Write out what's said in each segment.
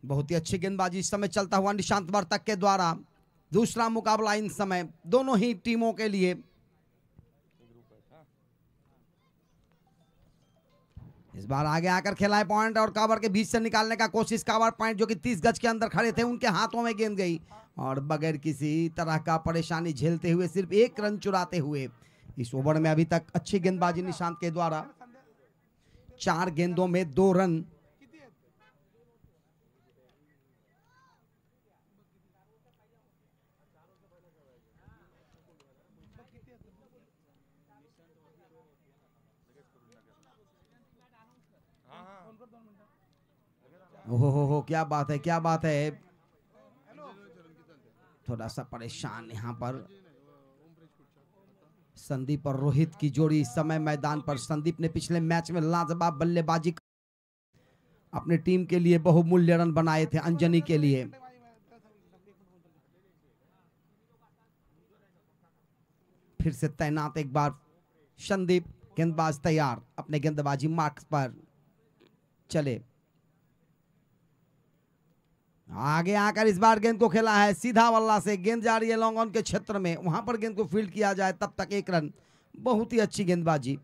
बहुत ही अच्छी गेंदबाजी इस समय चलता हुआ निशांत वर्तक के द्वारा। दूसरा मुकाबला इन समय दोनों ही टीमों के लिए। इस बार आगे आकर खेला है पॉइंट और कवर के बीच से निकालने का कोशिश। कवर पॉइंट जो कि 30 गज के अंदर खड़े थे उनके हाथों में गेंद गई और बगैर किसी तरह का परेशानी झेलते हुए सिर्फ 1 रन चुराते हुए इस ओवर में अभी तक अच्छी गेंदबाजी निशांत के द्वारा। 4 गेंदों में 2 रन। हो क्या बात है, क्या बात है। थोड़ा सा परेशान यहां पर संदीप और रोहित की जोड़ी इस समय मैदान पर। संदीप ने पिछले मैच में लाजवाब बल्लेबाजी अपने टीम के लिए बहुमूल्य रन बनाए थे अंजनी के लिए। फिर से तैनात एक बार संदीप। गेंदबाज तैयार, अपने गेंदबाजी मार्क्स पर चले। आगे आकर इस बार गेंद को खेला है सीधा बल्ला से। गेंद जा रही है लॉन्ग ऑन के क्षेत्र में, वहां पर गेंद को फील्ड किया जाए तब तक 1 रन। बहुत ही अच्छी गेंदबाजी।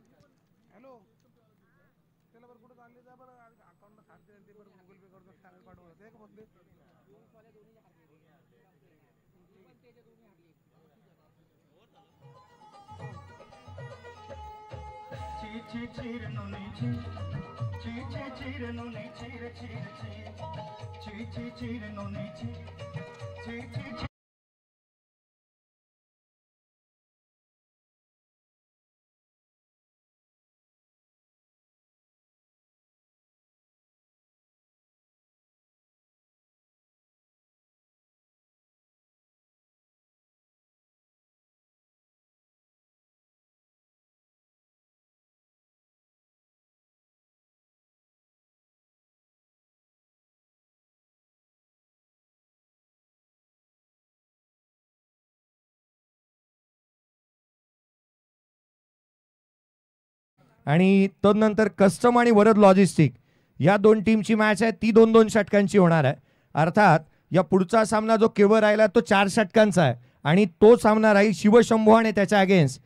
आणि तदनंतर कस्टम आणि वरद लॉजिस्टिक या 2 टीमची मॅच आहे, ती 2-2 षटकांची होणार आहे। अर्थात या पुढचा सामना जो केवळ राहिला तो 4 षटकांचा आहे आणि तो सामना राहील शिवशंभो आणि त्याच्या अगेन्स्ट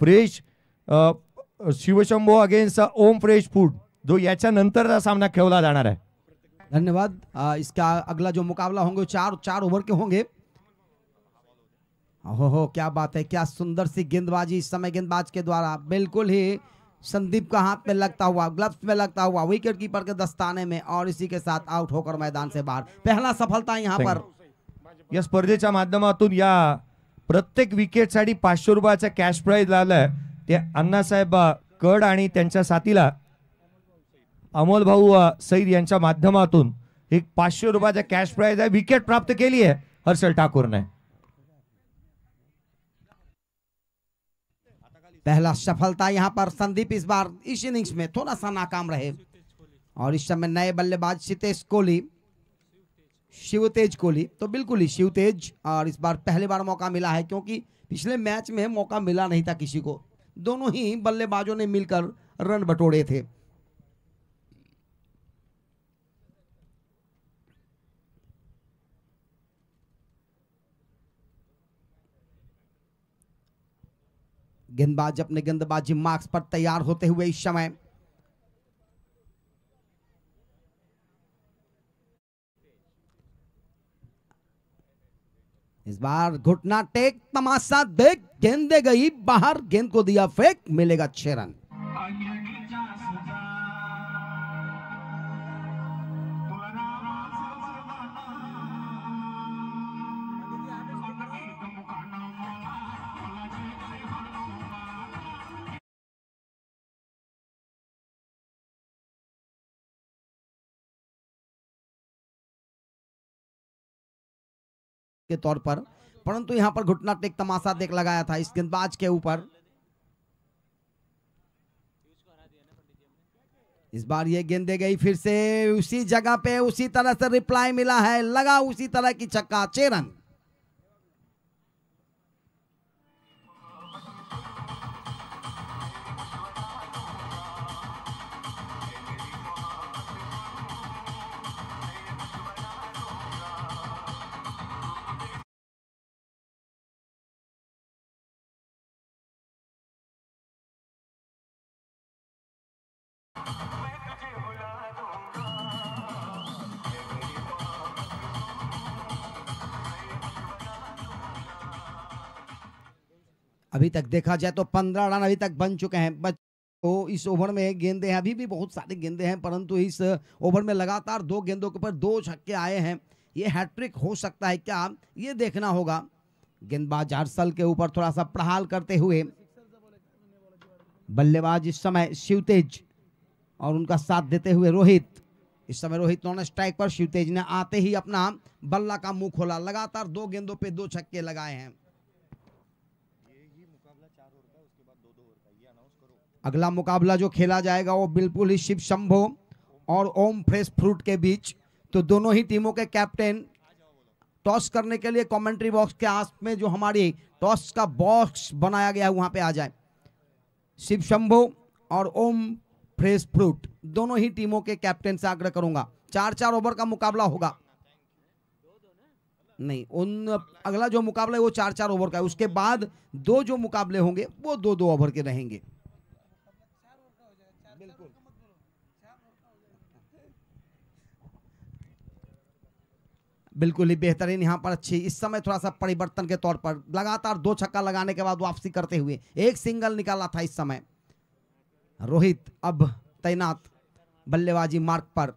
फ्रेश शिवशंभो अगेंस्ट ओम फ्रेश फूड, जो याच्या नंतरचा सामना खेळला जाणार आहे। धन्यवाद। इसका अगला जो मुकाबला होंगे 4 ओवर के होंगे। हो क्या बात है, क्या सुंदर सी गेंदबाजी इस समय गेंदबाज के द्वारा। बिल्कुल ही संदीप का हाथ में लगता हुआ, ग्लव्स में लगता हुआ, विकेट कीपर के दस्ताने में, और इसी के साथ आउट होकर मैदान से बाहर। पहला सफलता यहाँ पर। या स्पर्धेच्या माध्यमातून या प्रत्येक विकेटसाठी 500 रुपयाचा कॅश प्राइज लावलाय ते अण्णासाहेब कड आणि त्यांच्या साथीला अमोल भाऊ सईद यांच्या माध्यमातून एक 500 रुपयाचा कॅश प्राइज आहे। विकेट प्राप्त केली आहे हर्षल ठाकुर ने। पहला सफलता यहाँ पर संदीप इस बार इस इनिंग्स में थोड़ा सा नाकाम रहे, और इस समय नए बल्लेबाज शिवतेज कोहली, तो बिल्कुल ही शिवतेज, और इस बार पहली बार मौका मिला है क्योंकि पिछले मैच में मौका मिला नहीं था किसी को। दोनों ही बल्लेबाजों ने मिलकर रन बटोरे थे। गेंदबाज अपने गेंदबाजी मार्क्स पर तैयार होते हुए इस समय इस बार घुटना टेक, तमाशा देख, गेंद दे गई बाहर, गेंद को दिया फेंक, मिलेगा 6 रन। के तौर पर, परंतु यहां पर घुटना टेक तमाशा देख लगाया था इस गेंदबाज के ऊपर। इस बार ये गेंद दे गई फिर से उसी जगह पे, उसी तरह से रिप्लाई मिला है, लगा उसी तरह की छक्का, 6 रन। अभी तक देखा जाए तो 15 रन अभी तक बन चुके हैं। तो इस ओवर में गेंदें हैं, अभी भी बहुत सारी गेंदें हैं, परंतु इस ओवर में लगातार 2 गेंदों के ऊपर 2 छक्के आए हैं। ये हैट्रिक हो सकता है क्या, ये देखना होगा। गेंदबाज हर्षल के ऊपर थोड़ा सा प्रहार करते हुए बल्लेबाज इस समय शिवतेज और उनका साथ देते हुए रोहित। इस समय रोहित नॉन स्ट्राइक पर, शिवतेज ने आते ही अपना बल्ला का मुंह खोला। लगातार 2 गेंदों पे 2 छक्के लगाए हैं। अगला मुकाबला जो खेला जाएगा वो बिल्कुल ही शिव शंभो और ओम फ्रेश फ्रूट के बीच। तो दोनों ही टीमों के कैप्टन टॉस करने के लिए कमेंट्री बॉक्स के आस में जो हमारी टॉस का बॉक्स बनाया गया है वहां पे आ जाए। शिव शंभो और ओम फ्रेश फ्रूट दोनों ही टीमों के कैप्टन से आग्रह करूंगा। 4-4 ओवर का मुकाबला होगा। नहीं, उन अगला जो मुकाबला है वो 4-4 ओवर का है। उसके बाद 2 जो मुकाबले होंगे वो 2-2 ओवर के रहेंगे। बिल्कुल ही बेहतरीन यहाँ पर अच्छी, इस समय थोड़ा सा परिवर्तन के तौर पर लगातार 2 छक्का लगाने के बाद वापसी करते हुए एक सिंगल निकाला था। इस समय रोहित अब तैनात बल्लेबाजी मार्ग पर।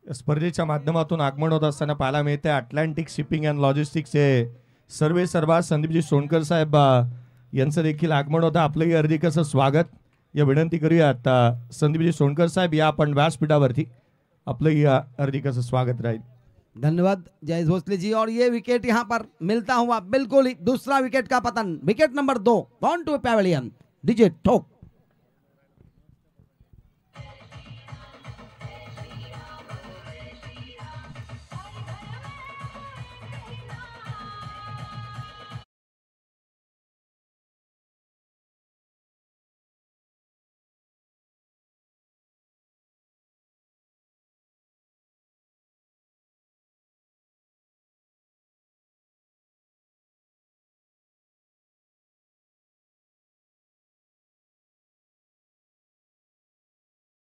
स्पर्धेच्या माध्यमातून आगमन होत असताना पाहायला मिळते अटलांटिक शिपिंग अँड लॉजिस्टिक्सचे सर्वे सर्वा संदीपजी सोनकर साहेब यांचं देखील आगमन होतं। आपलंही हार्दिक स्वागत या विनंती करूयात संदीपजी सोनकर साहेब या आपण व्यासपीठावरती आपलंही हार्दिक स्वागत राहील। धन्यवाद जयेश भोसले जी। और ये विकेट यहाँ पर मिलता हुआ बिल्कुल ही दूसरा विकेट का पतन। Wicket number 2 on to pavilion. DJ ठोक।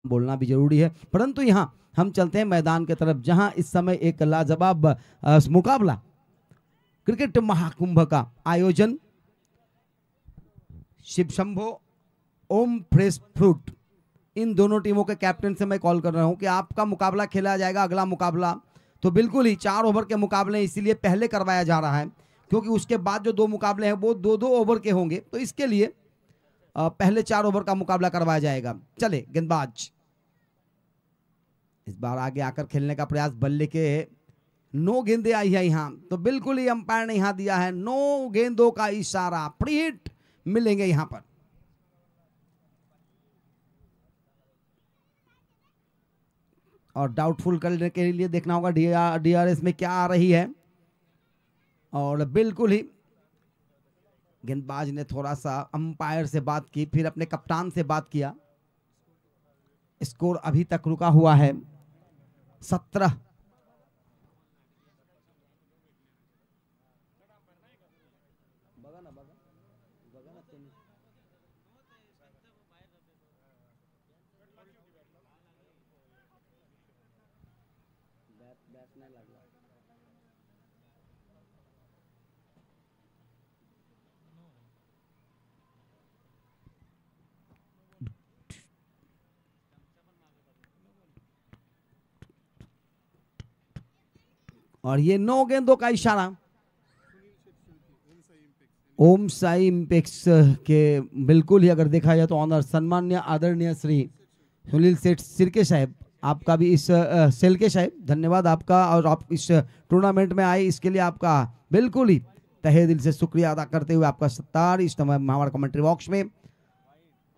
बोलना भी जरूरी है, परंतु यहाँ हम चलते हैं मैदान की तरफ जहां इस समय एक लाजवाब मुकाबला क्रिकेट महाकुंभ का आयोजन शिव शंभो ओम फ्रेश फ्रूट इन दोनों टीमों के कैप्टन से मैं कॉल कर रहा हूं कि आपका मुकाबला खेला जाएगा। अगला मुकाबला तो बिल्कुल ही 4 ओवर के मुकाबले इसीलिए पहले करवाया जा रहा है क्योंकि उसके बाद जो 2 मुकाबले हैं वो 2-2 ओवर के होंगे। तो इसके लिए पहले 4 ओवर का मुकाबला करवाया जाएगा। चले गेंदबाज इस बार आगे आकर खेलने का प्रयास। बल्ले के 9 गेंदें आई है यहाँ, तो बिल्कुल ही अंपायर ने यहाँ दिया है 9 गेंदों का इशारा। फ्री हिट मिलेंगे यहाँ पर। और डाउटफुल करने के लिए देखना होगा डीआरएस में क्या आ रही है। और बिल्कुल ही गेंदबाज ने थोड़ा सा अंपायर से बात की, फिर अपने कप्तान से बात किया। स्कोर अभी तक रुका हुआ है 17। और ये 9 गेंदों का इशारा ओम साई इम्पेक्स के बिल्कुल ही अगर देखा जाए तो ऑनर सम्मान्य आदरणीय श्री सुनील सेठ सिरके साहब, आपका भी इस सेलके साहब धन्यवाद आपका। और आप इस टूर्नामेंट में आए इसके लिए आपका बिल्कुल ही तहे दिल से शुक्रिया अदा करते हुए आपका सत्कार। इस समय हमारे कमेंट्री बॉक्स में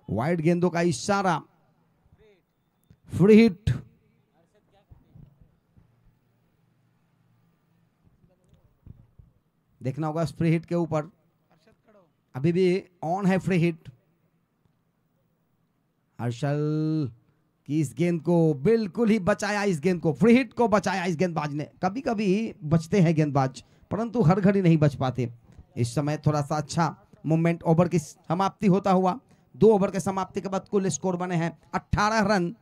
वाइड गेंदों का इशारा। फ्री हिट देखना होगा। फ्री हिट के ऊपर अभी भी ऑन है फ्री हिट। हर्षल की इस गेंद को बिल्कुल ही बचाया, इस गेंद को फ्री हिट को बचाया इस गेंदबाज ने। कभी कभी बचते हैं गेंदबाज परंतु हर घड़ी नहीं बच पाते। इस समय थोड़ा सा अच्छा मूवमेंट, ओवर की समाप्ति होता हुआ 2 ओवर के समाप्ति के बाद कुल स्कोर बने हैं 18 रन।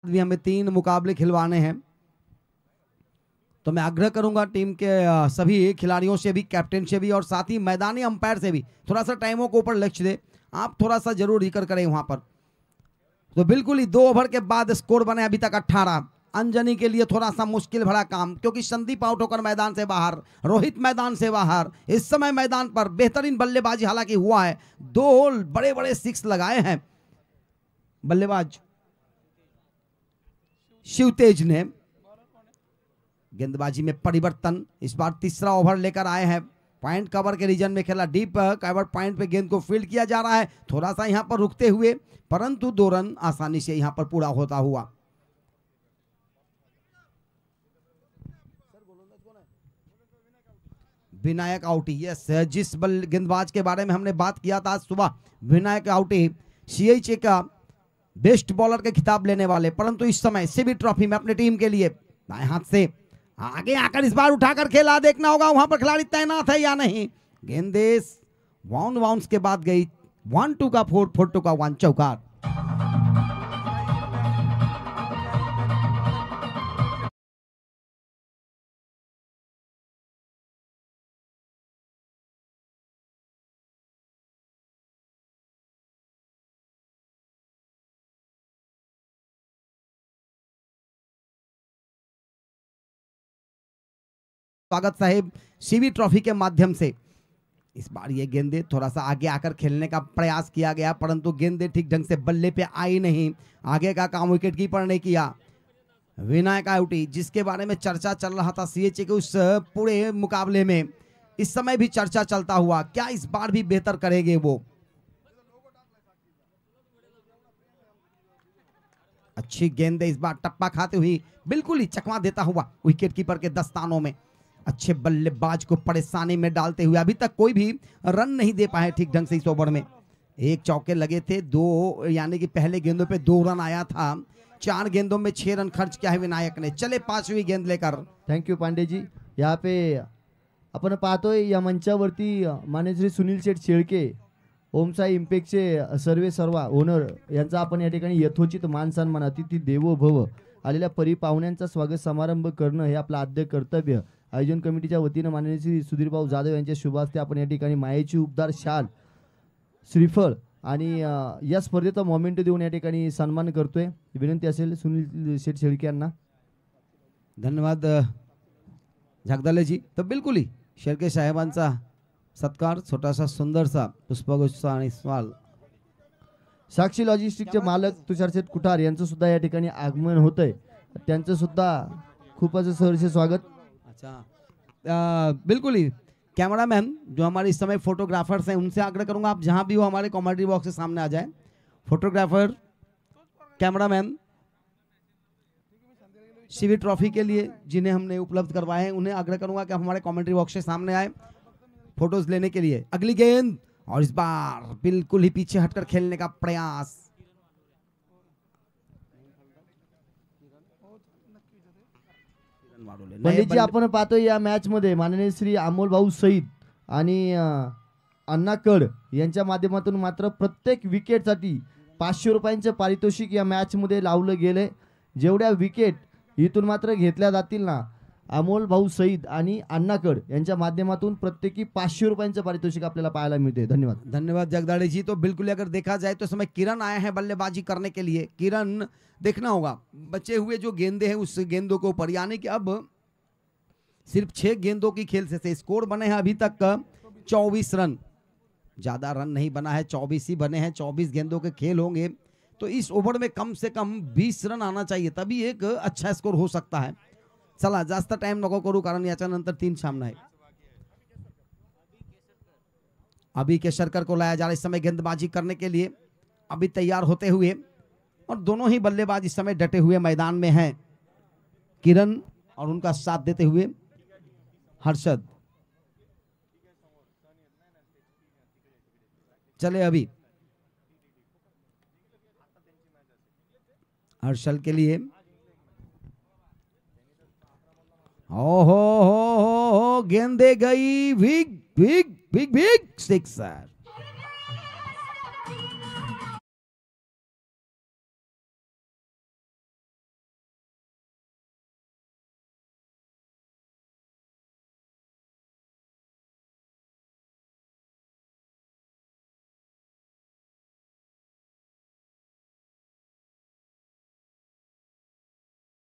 भी हमें 3 मुकाबले खिलवाने हैं, तो मैं आग्रह करूंगा टीम के सभी खिलाड़ियों से भी, कैप्टन से भी और साथ ही मैदानी अंपायर से भी थोड़ा सा टाइमों को ऊपर लक्ष्य दे। आप थोड़ा सा जरूर जिक्र करें वहां पर। तो बिल्कुल ही 2 ओवर के बाद स्कोर बने अभी तक 18। अंजनी के लिए थोड़ा सा मुश्किल भरा काम, क्योंकि संदीप आउट होकर मैदान से बाहर, रोहित मैदान से बाहर। इस समय मैदान पर बेहतरीन बल्लेबाजी हालांकि हुआ है, 2 बड़े बड़े 6 लगाए हैं बल्लेबाज शिवतेज ने। गेंदबाजी में परिवर्तन, इस बार तीसरा ओवर लेकर आए हैं। पॉइंट कवर के रीजन में खेला, डीप कवर पॉइंट पे गेंद को फील्ड किया जा रहा है, थोड़ा सा यहां पर रुकते हुए, परंतु 2 रन आसानी से यहां पर पूरा होता हुआ। विनायक आउटी, यस, जिस गेंदबाज के बारे में हमने बात किया था आज सुबह, विनायक आउटी सीएचए का बेस्ट बॉलर के खिताब लेने वाले, परंतु इस समय सीबी ट्रॉफी में अपनी टीम के लिए दाएं हाथ से आगे आकर इस बार उठाकर खेला। देखना होगा वहां पर खिलाड़ी तैनात है या नहीं। गेंदेश बाउंस के बाद गई 1-2 का 4-4-2 का 1 चौकार। स्वागत साहिब सीबी ट्रॉफी के माध्यम से। इस बार ये गेंदे थोड़ा सा आगे आकर खेलने का प्रयास किया गया, परंतु गेंदे ठीक ढंग से बल्ले पे आई नहीं। आगे का काम विकेट कीपर ने किया। विनायक आउटी, जिसके बारे में चर्चा चल रहा था सीएचए के उस पूरे मुकाबले में, इस समय भी चर्चा चलता हुआ, क्या इस बार भी बेहतर करेंगे वो। अच्छी गेंद इस बार टप्पा खाते हुई, बिल्कुल ही चकमा देता हुआ विकेट कीपर के दस्तानों में। अच्छे बल्लेबाज को परेशानी में डालते हुए अभी तक कोई भी रन नहीं दे पाए ठीक ढंग से इस ओवर में। 1 चौके लगे थे, 2 यानी कि पहले गेंदों पे 2 रन आया था, 4 गेंदों में 6 रन खर्च किया है विनायक ने। चले 5वीं गेंद लेकर। थँक्यू पांडे जी। यहाँ पे आपण पाहतोय या मंचावरती मान्य श्री सुनील शेठ शेळके, ओमसाई इम्पॅक्टचे सर्वा ओनर यांचा आपण या ठिकाणी यथोचित मान सन्मान, अतिथी देवो भव, आलेल्या परिपाहुण्यांचा स्वागत समारंभ करणं हे आपलं आद्य कर्तव्य। आयोजन कमिटीच्या वतीनं माननीय श्री सुधीर भाऊ जाधव यांच्या शुभ हस्ते आपण या ठिकाणी मायेची उपदार शाल, श्रीफळ आणि या स्पर्धेचा मोमेंट देऊन या ठिकाणी सन्मान करतोय। विनंती असेल सुनील शेठ शेळके यांना। धन्यवाद जगदाले जी। तर बिल्कुल ही शेळके साहेबांचा सत्कार, छोटासा सुंदरसा पुष्पगुच्छ आणि स्वाल। साक्षी लॉजिस्टिकचे मालक तुषार शेठ कुठार यांचं सुद्धा या ठिकाणी आगमन होतंय, त्यांचं सुद्धा खूपच सहर्ष स्वागत। अच्छा, बिल्कुल ही कैमरामैन जो हमारे इस समय फोटोग्राफर्स हैं, उनसे आग्रह करूंगा आप जहां भी हो हमारे कमेंट्री बॉक्स के सामने आ जाए। फोटोग्राफर, कैमरामैन सीबी ट्रॉफी के लिए जिन्हें हमने उपलब्ध करवाए हैं, उन्हें आग्रह करूंगा कि आप हमारे कमेंट्री बॉक्स के सामने आए फोटोज लेने के लिए। अगली गेंद, और इस बार बिल्कुल ही पीछे हटकर खेलने का प्रयास। पंडितजी, आपण पाहतोय या मॅच मध्ये माननीय श्री अमोल भाऊ सईद आणि अण्णा कड यांच्या माध्यमातून मात्र प्रत्येक विकेटसाठी 500 रुपयांचे पारितोषिक या मॅच मध्ये लावलं गेले। जेवढ्या विकेट इथून मात्र घेतल्या जातील ना, अमोल भाऊ सईद आणि अण्णा कड यांच्या माध्यमातून प्रत्येकी 500 रुपयांचे पारितोषिक आपल्याला पाहायला मिळते। धन्यवाद। धन्यवाद जगदाड़े जी। तो बिल्कुल अगर देखा जाए तो समय किरण आए हैं बल्लेबाजी करने के लिए। किरण, देखना होगा बचे हुए जो गेंदे हैं उस गेंदों के ऊपर, यानी कि अब सिर्फ 6 गेंदों की खेल से स्कोर बने हैं अभी तक 24 रन। ज्यादा रन नहीं बना है, 24 ही बने हैं। 24 गेंदों के खेल होंगे तो इस ओव्हर में कम से कम 20 रन आना चाहिए, तभी एक अच्छा स्कोर हो सकता है. चला जास्त टाइम नको करू, कारण याच्यानंतर 3 सामना है. अभी केशरकर को लाया जा रहा है इस समय गेंदबाजी करने के लिए, अभी तैयार होते हुए, और दोनों ही बल्लेबाज इस समय डटे हुए मैदान में हैं. किरण और उनका साथ देते हुए हर्षद. चले अभी हर्षल के लिए. हो गेंदे गई, big big big big sixer.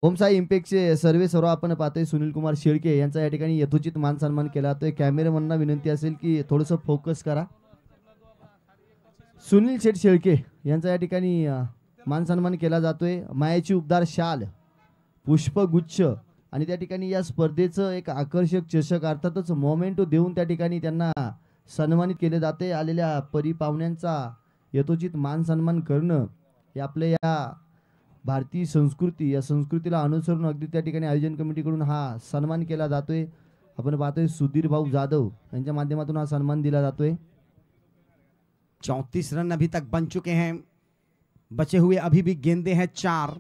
ओमसाई इम्पॅक्टचे सर्वे सर्व आपण पाहतोय. सुनील कुमार शेळके यांचा या ठिकाणी यथोचित मान सन्मान केला जातोय. कॅमेरामॅनना विनंती असेल की थोडंसं फोकस करा. सुनील शेठ शेळके यांचा या ठिकाणी मान सन्मान केला जातोय. मायाची उपदार शाल, पुष्पगुच्छ आणि त्या ठिकाणी या स्पर्धेचं एक आकर्षक चषक अर्थातच मोमेंटो देऊन त्या ठिकाणी त्यांना सन्मानित केले जाते. आलेल्या परिपाहुण्यांचा यथोचित मान सन्मान करणं हे आपल्या या भारतीय संस्कृती, या संस्कृतीला अनुसरून अगदी त्या ठिकाणी आयोजन कमिटीकडून हा सन्मान केला जातोय. आपण पाहतोय सुधीर भाऊ जाधव यांच्या माध्यमातून हा सन्मान दिला जातोय. 34 रन अभी तक बन चुके हैं. बचे हुए अभी भी गेंदे हैं 4,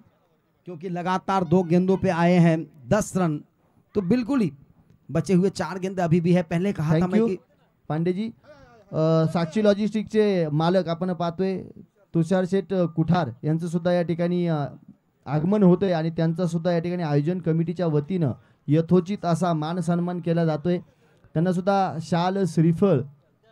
क्योंकि लगातार 2 गेंदों पे आए हैं 10 रन. तो बिल्कुल ही बचे हुए 4 गेंदे अभी भी है. पहले कहा था मैं कि पांडेजी, साक्षी लॉजिस्टिकचे मालक आपण पाहतोय तुषार शेठ कुठार यांचं सुद्धा या ठिकाणी आगमन होतंय आणि त्यांचा सुद्धा या ठिकाणी आयोजन कमिटीच्या वतीनं यथोचित असा मान सन्मान केला जातोय. त्यांना सुद्धा शाल, श्रीफळ,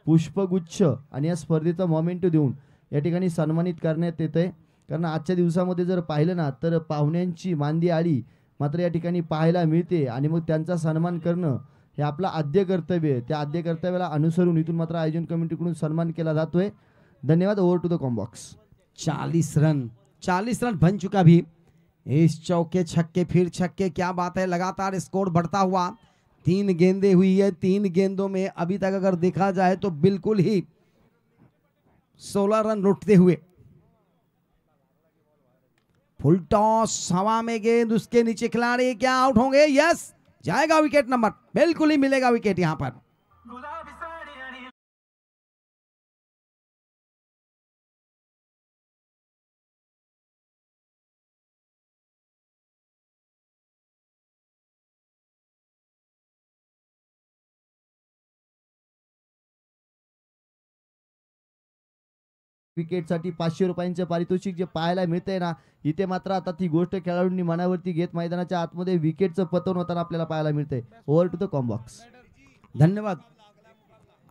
पुष्पगुच्छ आणि या स्पर्धेचा मोमेंटो देऊन या ठिकाणी सन्मानित करण्यात येतंय. कारण आजच्या दिवसामध्ये जर पाहिलं ना तर पाहुण्यांची मांदी आळी मात्र या ठिकाणी पाहायला मिळते आणि मग त्यांचा सन्मान करणं हे आपलं आद्य कर्तव्य आहे. त्या आद्य कर्तव्याला अनुसरून इथून मात्र आयोजन कमिटीकडून सन्मान केला जातोय. धन्यवाद. Over to the combox. 40 run बन चुका भी. इस चौके छक्के फिर छक्के, क्या बात है. लगातार स्कोर बढ़ता हुआ. 3 गेंदें हुई है. 3 गेंदों में अभी तक अगर देखा जाए तो बिल्कुल ही 16 रन लुटते हुए. फुल टॉस, हवा में गेंद, उसके नीचे खिलाड़ी, क्या आउट होंगे. यस, जाएगा विकेट नंबर. बिल्कुल ही मिलेगा विकेट यहां पर. विकेटसाठी 500 रुपयांचे पारितोषिक जे पाहायला मिळतंय ना, इथे मात्र आता ती गोष्ट खेळाडूंनी मनावरती घेत मैदानाच्या आतमध्ये विकेटचं पतन होताना आपल्याला पाहायला मिळतंय. Over to the combox. धन्यवाद.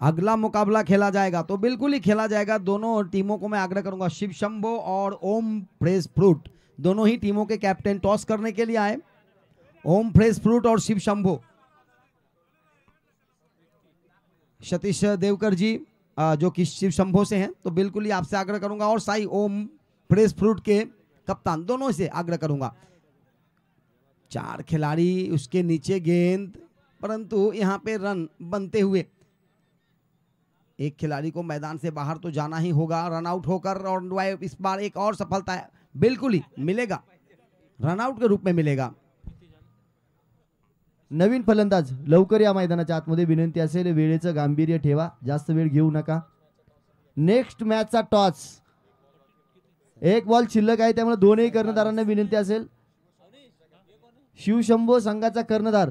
अगला मुकाबला खेला जाएगा तो बिल्कुल ही खेला जाएगा. दोनों टीमों को मैं आग्रह करूंगा, शिव शंभो और ओम फ्रेश फ्रूट, दोनों ही टीमों के कैप्टन टॉस करने के लिए आए. ओम फ्रेश फ्रूट और शिव शंभो. सतीश देवकर जी जो कि शिव शंभो से हैं, तो बिल्कुल ही आपसे आग्रह करूंगा, और साई ओम फ्रेश फ्रूट के कप्तान, दोनों से आग्रह करूंगा. 4 खिलाड़ी, उसके नीचे गेंद, परंतु यहां पे रन बनते हुए एक खिलाड़ी को मैदान से बाहर तो जाना ही होगा रन आउट होकर. और इस बार एक और सफलता बिल्कुल ही मिलेगा, रन आउट के रूप में मिलेगा. नवीन फलंदाज लवकर या मैदानाच्या आतमध्ये. विनंती असेल वेळेचं गांभीर्य ठेवा, जास्त वेळ घेऊ नका. नेक्स्ट मॅचचा टॉस, एक बॉल शिल्लक आहे, त्यामुळे दोनही कर्णधारांना विनंती असेल, शिवशंभो संघाचा कर्णधार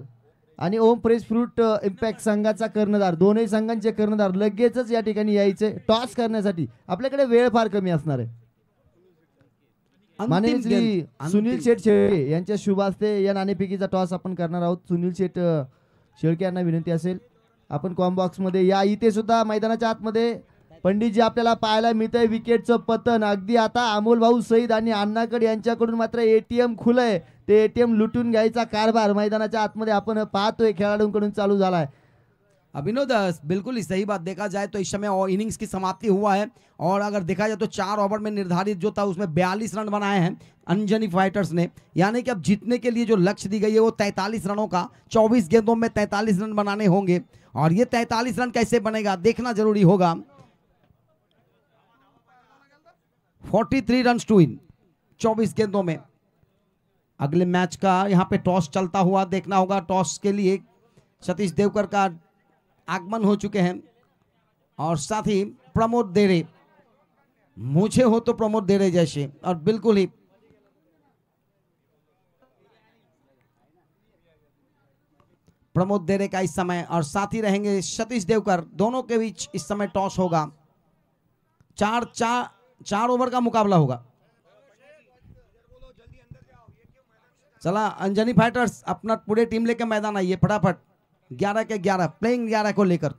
आणि ओम फ्रेश फ्रूट इम्पॅक्ट संघाचा कर्णधार, दोनही संघांचे कर्णधार लगेचच या ठिकाणी यायचे टॉस करण्यासाठी. आपल्याकडे वेळ फार कमी असणार आहे. माननीय श्री सुनील शेठ शेळके यांच्या शुभ हस्ते या नाणेफेकीचा टॉस आपण करणार आहोत. सुनील शेठ शेळके यांना विनंती असेल आपण कॉम्बॉक्स मध्ये या. इथे सुद्धा मैदानाच्या आतमध्ये पंडितजी आपल्याला पाहायला मिळतंय विकेटचं पतन. अगदी आता अमोल भाऊ सईद आणि अण्णाकड यांच्याकडून मात्र एटीएम खुलंय, ते एटीएम लुटून घ्यायचा कारभार मैदानाच्या आतमध्ये आपण पाहतोय खेळाडूंकडून चालू झालाय. अभिनव दास, बिल्कुल ही सही बात। देखा जाए तो इस समय और इनिंग्स की समाप्ति हुआ है और अगर देखा जाए तो 4 ओवर में निर्धारित जो था उसमें 42 रन बनाए हैं अंजनी फाइटर्स ने, यानी कि अब जीतने के लिए जो लक्ष्य दी गई है वो 43 रनों का, 24 गेंदों में 43 रन बनाने होंगे और ये 43 रन कैसे बनेगा देखना जरूरी होगा। 43 रन टू विन 24 गेंदों में। अगले मैच का यहाँ पे टॉस चलता हुआ देखना होगा। टॉस के लिए सतीश देवकर का आगमन हो चुके हैं और साथ ही प्रमोद देरे, मुझे हो तो प्रमोद देरे जैसे, और बिल्कुल ही प्रमोद देरे का इस समय, और साथ ही रहेंगे सतीश देवकर। दोनों के बीच इस समय टॉस होगा। 4 ओवर का मुकाबला होगा। चला अंजनी फाइटर्स अपना पूरे टीम लेकर मैदान आइए फटाफट। 11 के 11 प्लेइंग 11 को लेकर।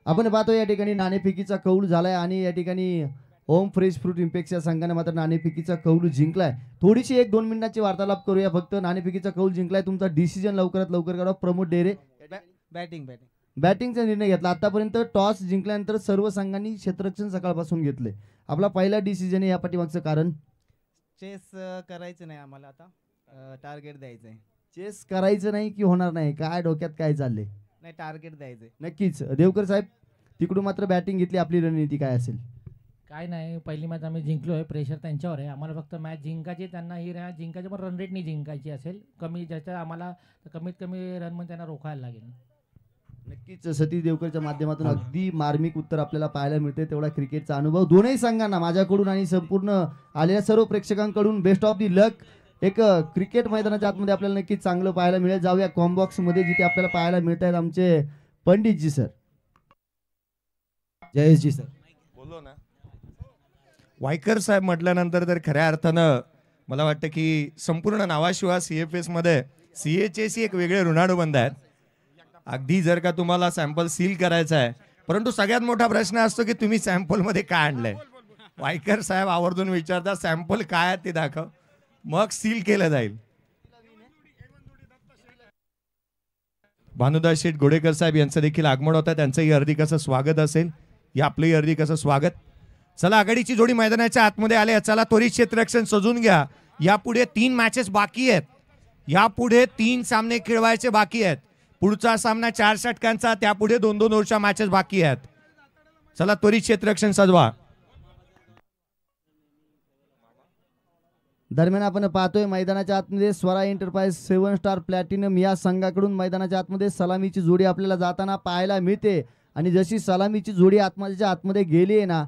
आपण पाहतो या ठिकाणी नाणेफेकीचा कौल झालाय आणि या ठिकाणी ओम फ्रेश फ्रूट इम्पॅक्टच्या संघाने मात्र नाणेफेकीचा कौल जिंकलाय। थोडीशी 1-2 मिनिटाची वार्तालाप करूया फक्त। नाणेफेकीचा कौल जिंकलाय, तुमचा डिसिजन लवकरात लवकर करा। प्रमोद डेरे बॅटिंगचा निर्णय घेतला। आतापर्यंत टॉस जिंकल्यानंतर सर्व संघांनी क्षेत्ररक्षण सकाळपासून घेतले। आपला पहिला डिसिजन आहे, या पाठीमागचं कारण? चेस करायचं नाही आम्हाला, आता टार्गेट द्यायचंय। चेस करायचं नाही की होणार नाही, काय डोक्यात काय चाललंय? नाही, टार्गेट द्यायचंय। नक्कीच देवकर साहेब, तिकडून मात्र बॅटिंग घेतली, आपली रणनीती काय असेल? काय नाही, पहिली मॅच आम्ही जिंकलोय, प्रेशर त्यांच्यावर आहे, आम्हाला फक्त मॅच जिंकायची, त्यांना ही जिंकायची पण रन रेटनी जिंकायची असेल, कमी ज्याच्या आम्हाला कमीत कमी रन मध्ये त्यांना रोखायला लागेल। नक्कीच सतीश देवकरच्या माध्यमातून अगदी मार्मिक उत्तर आपल्याला पाहायला मिळते। तेवढा क्रिकेटचा अनुभव दोन्ही संघांना माझ्याकडून आणि संपूर्ण आलेल्या सर्व प्रेक्षकांकडून बेस्ट ऑफ दी लक। एक क्रिकेट मैदानाच्या आतमध्ये आपल्याला नक्कीच चांगलं पाहायला मिळेल। जाऊया कॉम्बॉक्स मध्ये, जिथे आपल्याला पाहायला मिळत आहेत आमचे पंडितजी सर। जयेशजी सर बोलो ना। वायकर साहेब म्हटल्यानंतर तर खऱ्या अर्थानं मला वाटतं की संपूर्ण नावाशिवाय CFS मध्ये CHS एक वेगळे ऋणानुबंध आहेत। अगदी जर का तुम्हाला सॅम्पल सील करायचा आहे, परंतु सगळ्यात मोठा प्रश्न असतो की तुम्ही सॅम्पल मध्ये काय आणलंय। वायकर साहेब आवर्जून विचारतात सॅम्पल काय आहे ते दाखव, मग सील केलं जाईल। भानुदास शेठ गोडेकर साहेब यांचं देखील आगमन होतं, त्यांचंही अर्धी कसं स्वागत असेल, या आपलंही अर्धी कसं स्वागत। चला आघाडीची जोडी मैदानाच्या आतमध्ये आले। चला त्वरित क्षेत्ररक्षण सजून घ्या, यापुढे 3 मॅचेस बाकी आहेत, यापुढे 3 सामने खेळवायचे बाकी आहेत। पुढचा सामना 4 षटकांचा, त्यापुढे 2-2 ओव्हरच्या मॅचेस बाकी आहेत। चला त्वरित क्षेत्ररक्षण सजवा। दरम्यान आपण पाहतोय मैदानाच्या आतमध्ये स्वरा एंटरप्राइज 7 स्टार प्लॅटिनम या संघाकडून मैदानाच्या आतमध्ये सलामीची जोडी आपल्याला जाताना पाहायला मिळते। आणि जशी सलामीची जोडी आतमध्ये गेली आहे ना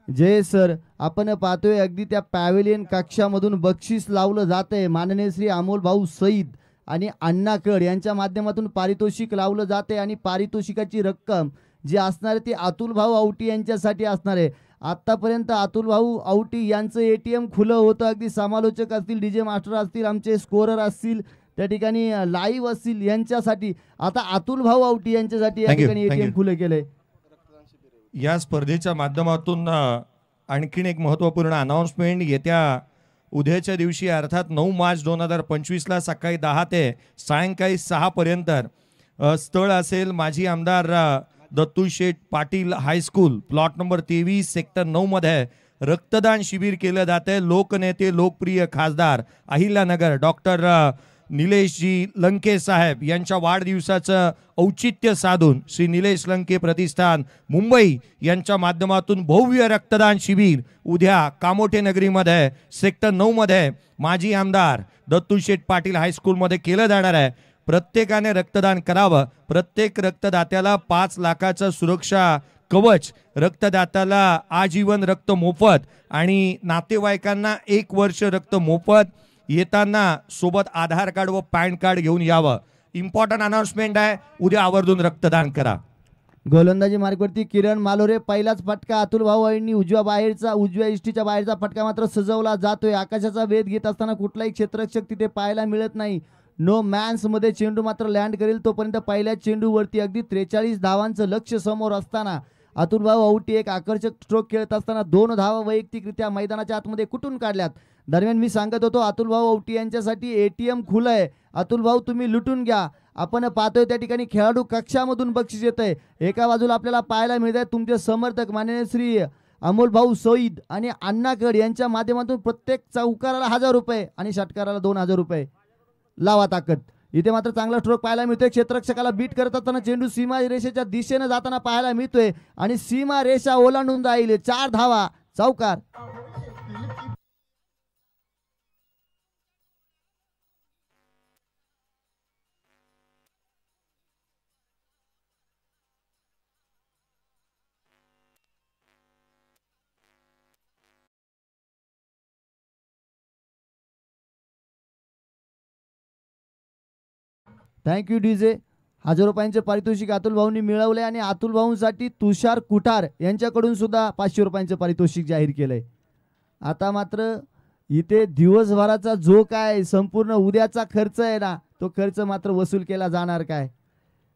जय सर, आपण पाहतोय अगदी त्या पॅव्हेलियन कक्षामधून बक्षीस लावलं जातंय। माननीय श्री अमोल भाऊ सईद आणि अण्णाकड यांच्या माध्यमातून पारितोषिक लावलं जाते आणि पारितोषिकाची रक्कम जी असणार ती अतुल भाऊ औटी यांच्यासाठी असणार आहे। आतापर्यंत अतुल भाऊ औटी यांचं ATM खुलं होतं, अगदी समालोचक असतील, DJ मास्टर असतील, आमचे स्कोरर असतील, त्या ठिकाणी लाईव्ह असतील, यांच्यासाठी आता अतुल भाऊ औटी यांच्यासाठी या ठिकाणी ATM खुलं केलंय। या स्पर्धेच्या माध्यमातून आणखीन एक महत्त्वपूर्ण अनाउन्समेंट, येत्या उद्याच्या दिवशी अर्थात 9 मार्च 2025 ला सकाळी 10 ते सायंकाळी 6 पर्यंत स्थळ असेल माजी आमदार Dattu Sheth Patil high school, plot number 23 sector 9 मध्ये रक्तदान शिबिर केलं जाते। लोकनेते लोकप्रिय खासदार अहिल्यानगर डॉक्टर निलेशजी लंके साहेब यांच्या वाढदिवसाचं औचित्य साधून श्री निलेश लंके प्रतिष्ठान मुंबई यांच्या माध्यमातून भव्य रक्तदान शिबिर उद्या कामोठे नगरीमध्ये सेक्टर 9 मध्ये माजी आमदार दत्तू शेठ पाटील हायस्कूल मध्ये केलं जाणार आहे। प्रत्येकाने रक्तदान करावं। प्रत्येक रक्तदात्याला 5 लाखाचं सुरक्षा कवच, रक्तदात्याला आजीवन रक्त मोफत आणि नातेवाईकांना 1 वर्ष रक्त मोफत। येताना सोबत आधार कार्ड व पॅन कार्ड घेऊन यावं। इम्पॉर्टंट अनाउन्समेंट आहे, उद्या आवर्जून रक्तदान करा. गोलंदाजी मार्गवरती किरण मालोरे, पहिलाच फटका अतुल भाऊ यांनी उजव्या इष्टीच्या बाहेरचा फटका मात्र सजवला जातोय. आकाशाचा वेध घेत असताना कुठलाही क्षेत्ररक्षक तिथे पाहायला मिळत नाही. नो मॅन्स मध्ये चेंडू मात्र लँड करेल तोपर्यंत पहिल्या चेंडूवरती अगदी 43 धावांचं लक्ष समोर असताना अतुल भाऊ औटी एक आकर्षक स्ट्रोक खेळत असताना 2 धावा वैयक्तिकरित्या मैदानाच्या आतमध्ये कुठून काढल्यात. दरम्यान मी सांगत होतो अतुल भाऊ औटी यांच्यासाठी ATM खुलं आहे. अतुल भाऊ तुम्ही लुटून घ्या. आपण पाहतोय त्या ठिकाणी खेळाडू कक्षामधून बक्षीस येत आहे. एका बाजूला आपल्याला पाहायला मिळत आहे तुमचे समर्थक माननीय श्री अमोल भाऊ सईद आणि अण्णाकड यांच्या माध्यमातून प्रत्येक चौकाराला 1000 रुपये आणि षटकाराला 2000 रुपये. लावा ताकद. इथे मात्र चांगला स्ट्रोक पाहायला मिळतोय. क्षेत्ररक्षकाला बीट करत असताना चेंडू सीमा रेषेच्या दिशेने जाताना पाहायला मिळतोय आणि सीमा रेषा ओलांडून जाईल. 4 धावा, चौकार. Thank you DJ. 1000 रुपयांचे पारितोषिक अतुल भाऊंनी मिळवले आणि अतुल भाऊंसाठी तुषार कुठार यांच्याकडून सुद्धा 500 रुपयांचे पारितोषिक जाहीर केलंय. आता मात्र इथे दिवसभराचा जो काय संपूर्ण उद्याचा खर्च आहे ना तो खर्च मात्र वसूल केला जाणार काय.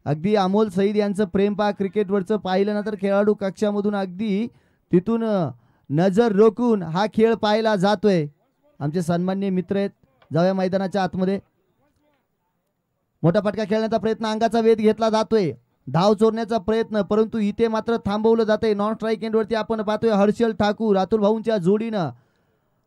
अगदी अमोल सईद यांचं प्रेम पहा क्रिकेटवरचं पाहिलं ना तर खेळाडू कक्षामधून अगदी तिथून नजर रोखून हा खेळ पाहायला जातोय. आमचे सन्माननीय मित्र आहेत. जाऊया मैदानाच्या आतमध्ये. मोठा फटका खेळण्याचा प्रयत्न, अंगाचा वेध घेतला जातोय. धाव चोरण्याचा प्रयत्न, परंतु इथे मात्र थांबवलं जातंय. नॉन स्ट्राईक एंडवरती आपण पाहतोय हर्षल ठाकूर अतुल भाऊंच्या जोडीनं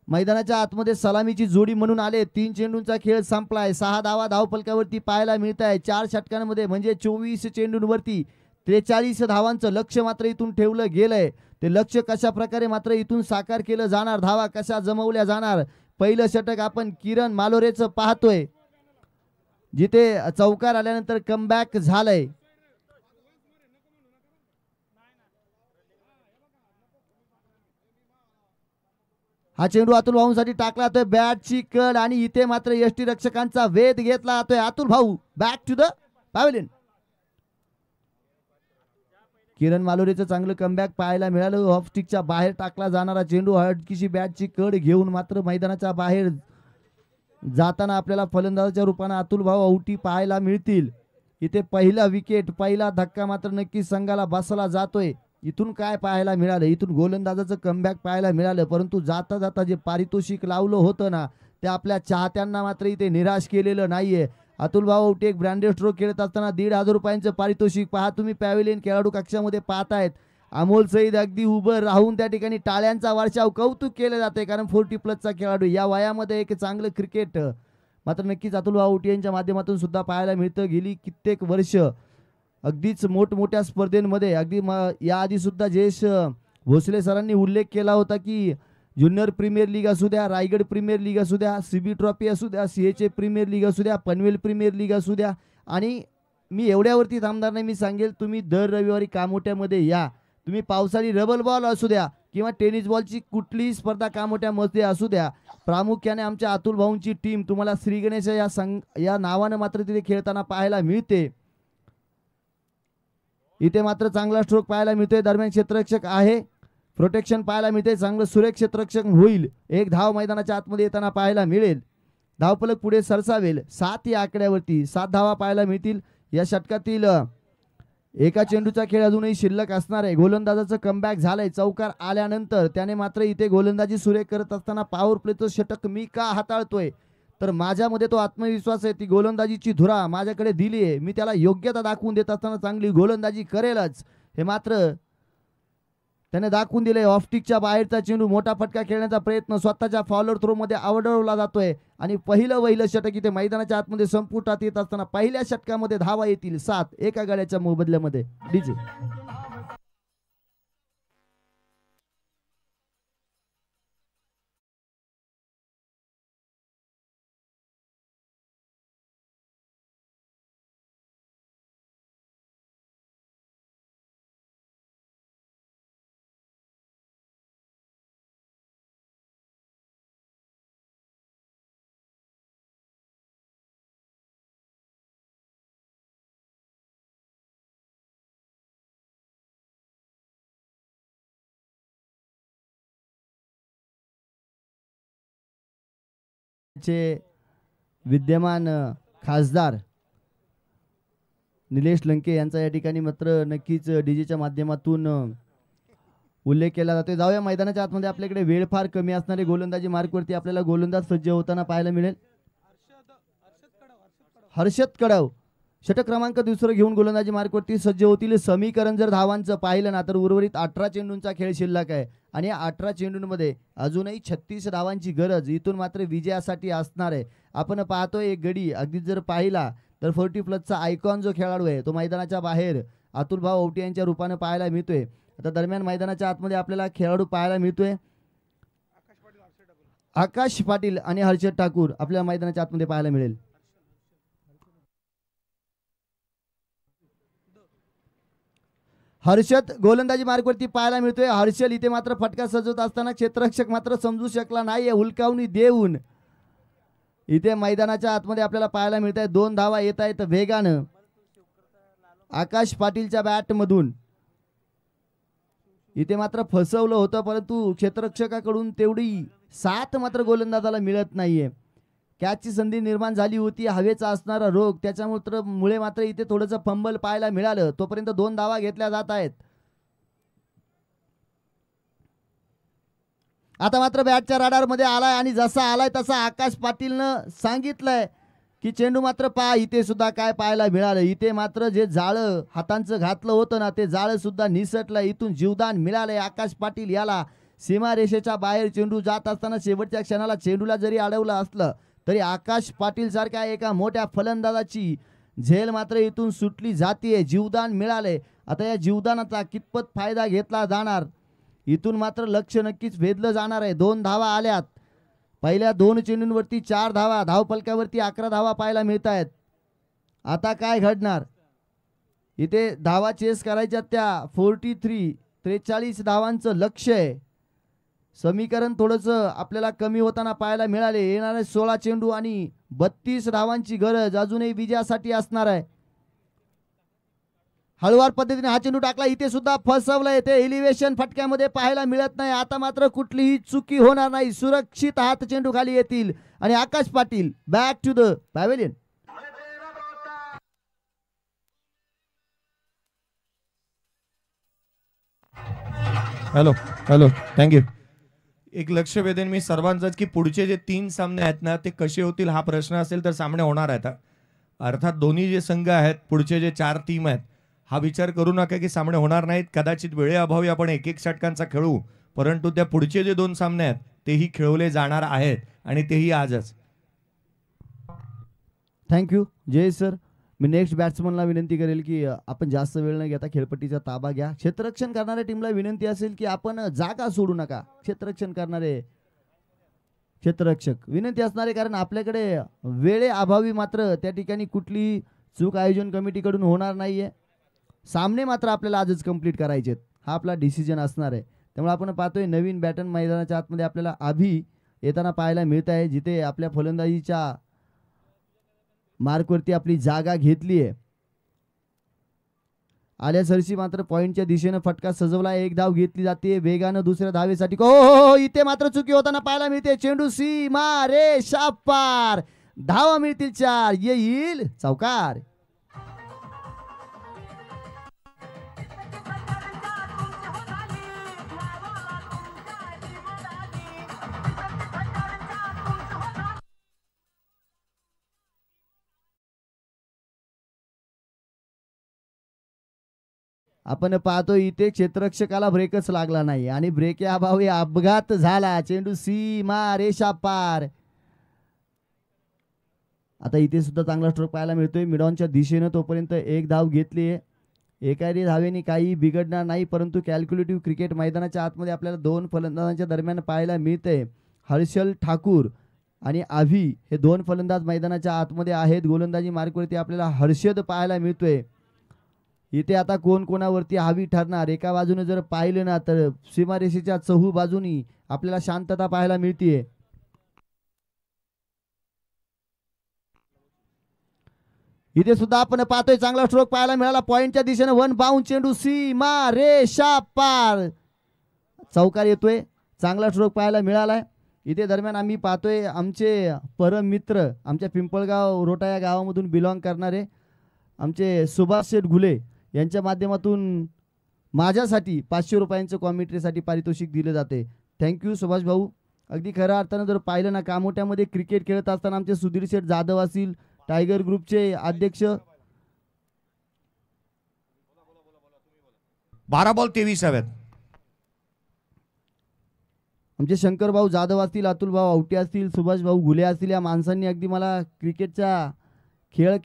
मैदानाच्या आतमध्ये सलामीची जोडी म्हणून आले. 3 चेंडूंचा खेळ संपलाय. 6 धावा धावफलकावरती पाहायला मिळत आहे. 4 षटकांमध्ये म्हणजे 24 चेंडूंवरती 43 धावांचं लक्ष मात्र इथून ठेवलं गेलंय. ते लक्ष कशा प्रकारे मात्र इथून साकार केलं जाणार, धावा कशा जमवल्या जाणार. पहिलं षटक आपण किरण मालोरेचं पाहतोय जिथे चौकार आल्यानंतर कमबॅक झालंय. हा चेंडू अतुल भाऊंसाठी टाकला जातोय. बॅटची कड आणि इथे मात्र यष्टी रक्षकांचा वेध घेतला जातोय. अतुल भाऊ बॅक टू द पॅव्हलियन. किरण मालोरेचं चांगलं कमबॅक पाहायला मिळालं. ऑफ स्टिकच्या बाहेर टाकला जाणारा चेंडू हडकीशी बॅटची कड घेऊन मात्र मैदानाच्या बाहेर जाताना आपल्याला फलंदाजाच्या रूपाने अतुल भाऊ औटी पाहायला मिळतील. इथे पहिला विकेट, पहिला धक्का मात्र नक्की संघाला बसला जातोय. इथून काय पाहायला मिळालं, इथून गोलंदाजाचं कमबॅक पाहायला मिळालं, परंतु जाता जाता जे पारितोषिक लावलं होतं ना ते आपल्या चाहत्यांना मात्र इथे निराश केलेलं नाहीये. अतुल भाऊ औटी एक ब्रँडेड स्ट्रोक खेळत असताना 1,500 रुपयांचं पारितोषिक पहा तुम्ही पॅव्हिलियन खेळाडू कक्षामध्ये पाहतायत. अमोल सईद अगदी उभं राहून त्या ठिकाणी टाळ्यांचा वर्षाव कौतुक केलं जाते कारण 40+ खेळाडू या वयामध्ये एक चांगलं क्रिकेट मात्र नक्कीच अतुल भाऊ औटी यांच्या माध्यमातून सुद्धा पाहायला मिळतं. गेली कित्येक वर्ष अगदीच मोठमोठ्या स्पर्धेमध्ये अगदी याआधी सुद्धा जयेश भोसले सरांनी उल्लेख केला होता की ज्युनियर प्रीमियर लीग असू द्या, रायगड प्रीमियर लीग असू द्या, CB ट्रॉफी असू द्या, CHA प्रीमियर लीग असू द्या, पनवेल प्रीमियर लीग असू द्या. आणि मी एवढ्यावरती थांबणार नाही. मी सांगेल तुम्ही दर रविवारी कामोट्यामध्ये या. तुम्ही पावसाळी रबल बॉल असू द्या किंवा टेनिस बॉलची कुठलीही स्पर्धा कामोट्यामध्ये असू द्या, प्रामुख्याने आमच्या अतुल भाऊंची टीम तुम्हाला श्री गणेश या नावानं मात्र तिथे खेळताना पाहायला मिळते. इथे मात्र चांगला स्ट्रोक पाहायला मिळतोय. दरम्यान क्षेत्ररक्षक आहे, प्रोटेक्शन पाहायला मिळते. चांगलं सुरेख क्षेत्ररक्षक होईल. एक धाव मैदानाच्या आतमध्ये येताना पाहायला मिळेल. धावफलक पुढे सरसावेल. 7 या आकड्यावरती 7 धावा पाहायला मिळतील. या षटकातील एका चेंडूचा खेळ अजूनही शिल्लक असणार आहे. गोलंदाजाचं कमबॅक झालंय. चौकार आल्यानंतर त्याने मात्र इथे गोलंदाजी सुरेख करत असताना पॉवर प्लेचं षटक मी का हाताळतोय तर माझ्यामध्ये तो आत्मविश्वास आहे. ती गोलंदाजीची धुरा माझ्याकडे दिली आहे. मी त्याला योग्यता दाखवून देत असताना चांगली गोलंदाजी करेलच हे मात्र त्याने दाखवून दिले. ऑफस्टिकच्या बाहेरचा चेंडू, मोठा फटका खेळण्याचा प्रयत्न स्वतःच्या फॉलोअर थ्रो मध्ये आवडवला जातोय आणि पहिलं षटक इथे मैदानाच्या आतमध्ये संपुटात येत असताना पहिल्या षटकामध्ये धावा येतील 7 एका गाड्याच्या मोबदल्यामध्ये. डीजे चे विद्यमान खासदार निलेश लंके यांचा या ठिकाणी मात्र नक्कीच डीजेच्या माध्यमातून उल्लेख केला जातो. जाऊया मैदानाच्या आतमध्ये. आपल्याकडे वेळ फार कमी असणारे गोलंदाजी मार्कवरती आपल्याला गोलंदाज सज्ज होताना पाहायला मिळेल. हर्षद कडव षटक क्रमांक दुसरं घेऊन गोलंदाजी मार्कवरती सज्ज होतील. समीकरण जर धावांचं पाहिलं ना तर उर्वरित 18 चेंडूंचा खेळ शिल्लक आहे आणि 18 चेंडूंमध्ये अजूनही 36 धावांची गरज इथून मात्र विजयासाठी असणार आहे. आपण पाहतोय एक गडी अगदी जर पाहिला तर 40+ आयकॉन जो खेळाडू आहे तो मैदानाच्या बाहेर अतुलभाऊ औटी यांच्या रूपाने पाहायला मिळतोय. आता दरम्यान मैदानाच्या आतमध्ये आपल्याला खेळाडू पाहायला मिळतोय. आकाश पाटील आणि हर्षद ठाकूर आपल्याला मैदानाच्या आतमध्ये पाहायला मिळेल. हर्षद गोलंदाजी मार्गवरती पाहायला मिळतोय. हर्षल इथे मात्र फटका सजवत असताना क्षेत्ररक्षक मात्र समजू शकला नाहीये. हुलकावणी देऊन इथे मैदानाच्या आतमध्ये आपल्याला पाहायला मिळत आहे. 2 धावा येत आहेत वेगानं आकाश पाटीलच्या बॅट मधून. इथे मात्र फसवलं होतं परंतु क्षेत्ररक्षकाकडून तेवढी साथ मात्र गोलंदाजाला मिळत नाहीये. कॅचची संधी निर्माण झाली होती. हवेचा असणारा रोग त्याच्यामुळे मात्र इथे थोडंसं फंबल पाहायला मिळालं. तोपर्यंत 2 धावा घेतल्या जात आहेत. आता मात्र बॅटच्या राडार मध्ये आलाय आणि जसा आलाय तसा आकाश पाटीलनं सांगितलंय की चेंडू मात्र पहा. इथे सुद्धा काय पाहायला मिळालं. इथे मात्र जे जाळं हातांचं घातलं होतं ना ते जाळं सुद्धा निसटलं. इथून जीवदान मिळालंय आकाश पाटील याला. सीमारेषेच्या बाहेर चेंडू जात असताना शेवटच्या क्षणाला चेंडूला जरी अडवलं असलं तरी आकाश पाटील सारख्या एका मोठ्या फलंदाजाची झेल मात्र इथून सुटली जातीये. जीवदान मिळाले. आता या जीवदानाचा कितपत फायदा घेतला जाणार इथून मात्र लक्ष नक्कीच भेदलं जाणार आहे. 2 धावा आल्यात. पहिल्या 2 चेंडूंवरती 4 धावा. धावफलकावरती 11 धावा पाहायला मिळत आहेत. आता काय घडणार. इथे धावा चेस करायच्या त्या 43 धावांचं लक्ष आहे. समीकरण थोडंसं आपल्याला कमी होताना पाहायला मिळाले. येणारे 16 चेंडू आणि 32 धावांची गरज अजूनही विजयासाठी असणार आहे. हळुवार पद्धतीने हा चेंडू टाकला. इथे सुद्धा फसवलंय. ते एलिव्हेशन फटक्यामध्ये पाहायला मिळत नाही. आता मात्र कुठलीही चुकी होणार नाही. सुरक्षित हात चेंडू खाली येतील आणि Akash Patil back to the pavilion. Hello thank you. एक लक्ष वेधेन मी सर्वांचंच की पुढचे जे 3 सामने आहेत ना ते कसे होतील हा प्रश्न असेल तर सामने होणार आहेत. अर्थात दोन्ही जे संघ आहेत पुढचे जे 4 टीम आहेत हा विचार करू नका की सामने होणार नाहीत. कदाचित वेळेअभावी आपण 1-1 षटकांचा खेळू परंतु त्या पुढचे जे 2 सामने आहेत तेही खेळवले जाणार आहेत आणि तेही आजच. थँक्यू जय सर. मी नेक्स्ट बॅट्समनला विनंती करेल की आपण जास्त वेळ न घेता खेळपट्टीचा ताबा घ्या. क्षेत्ररक्षण करणाऱ्या टीमला विनंती असेल की आपण जागा सोडू नका. क्षेत्ररक्षण करणारे क्षेत्ररक्षक विनंती असणारे कारण आपल्याकडे वेळेअभावी मात्र त्या ठिकाणी कुठली चूक आयोजन कमिटीकडून होणार नाहीये. सामने मात्र आपल्याला आजच कंप्लीट करायचे हा आपला डिसिजन असणार आहे. त्यामुळे आपण पाहतोय नवीन बॅटन मैदानाच्या आतमध्ये आपल्याला अभि येताना पाहायला मिळत आहे. जिथे आपल्या फलंदाजीच्या मार्कवरती आपली जागा घेतली आहे. आल्या सरशी मात्र पॉइंटच्या दिशेनं फटका सजवला. 1 धाव घेतली जाते वेगानं दुसऱ्या धावेसाठी. हो इथे मात्र चुकी होताना पाहायला मिळते. चेंडू सीमा रेषा पार. धावा मिळतील 4. येईल चौकार. आपण पाहतो इथे क्षेत्ररक्षकाला ब्रेकच लागला नाही आणि ब्रेक अभावी अपघात झाला. चेंडू सीमा रेषा पार. आता इथे सुद्धा चांगला स्ट्रोक पाहायला मिळतोय मिडॉनच्या दिशेनं. तोपर्यंत 1 धाव घेतली. एकाही धावेने काही बिघडणार नाही परंतु कॅल्क्युलेटिव्ह क्रिकेट मैदानाच्या आतमध्ये आपल्याला 2 फलंदाजांच्या दरम्यान पाहायला मिळतंय. हर्षल ठाकूर आणि आभी हे 2 फलंदाज मैदानाच्या आतमध्ये आहेत. गोलंदाजी मार्कवरती आपल्याला हर्षद पाहायला मिळतोय. इथे आता कोण कोणावरती हावी ठरणार. एका बाजूने जर पाहिलं ना तर सीमारेषेच्या चहू बाजूनी आपल्याला शांतता पाहायला मिळतीये. इथे सुद्धा आपण पाहतोय चांगला स्ट्रोक पाहायला मिळाला. पॉइंटच्या दिशेने 1 बाउंड चेंडू सीमा रेषा पार. चौकार येतोय. चांगला स्ट्रोक पाहायला मिळालाय. इथे दरम्यान आम्ही पाहतोय आमचे परम मित्र आमच्या पिंपळगाव रोटा या गावामधून बिलॉंग करणारे आमचे सुभाष शेठ घुले यांच्या माध्यमातून माझ्यासाठी 500 रुपयांचं कॉमेंट्रीसाठी पारितोषिक दिले जाते. थँक्यू सुभाष भाऊ. अगदी खऱ्या अर्थानं जर पाहिलं ना कामोट्यामध्ये क्रिकेट खेळत असताना आमचे सुधीर शेठ जाधव असतील, टायगर ग्रुपचे अध्यक्ष, 12 बॉल 23 हवेत. आमचे शंकर भाऊ जाधव असतील, अतुल भाऊ आवटे असतील, सुभाष भाऊ घुले असतील, या माणसांनी अगदी मला क्रिकेटच्या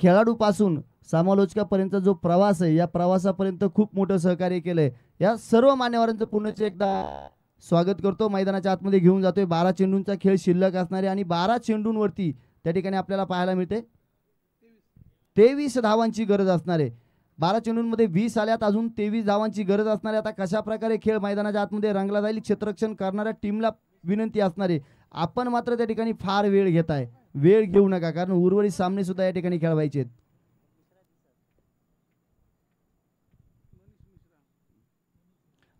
खेळाडूपासून समालोचकापर्यंत जो प्रवास आहे या प्रवासापर्यंत खूप मोठं सहकार्य केलंय. या सर्व मान्यवरांचं पुन्हा एकदा स्वागत करतो. मैदानाच्या आतमध्ये घेऊन जातोय. 12 चेंडूंचा खेळ शिल्लक असणारे आणि 12 चेंडूंवरती त्या ठिकाणी आपल्याला पाहायला मिळते 23 धावांची गरज असणारे. 12 चेंडूंमध्ये 20 आल्यात, अजून 23 धावांची गरज असणारे. आता कशा प्रकारे खेळ मैदानाच्या आतमध्ये रंगला जाईल क्षेत्ररक्षण करणाऱ्या टीमला विनंती असणारे, आपण मात्र त्या ठिकाणी फार वेळ घेताय, वेळ घेऊ नका, कारण उर्वरित सामने सुद्धा या ठिकाणी खेळवायचे आहेत.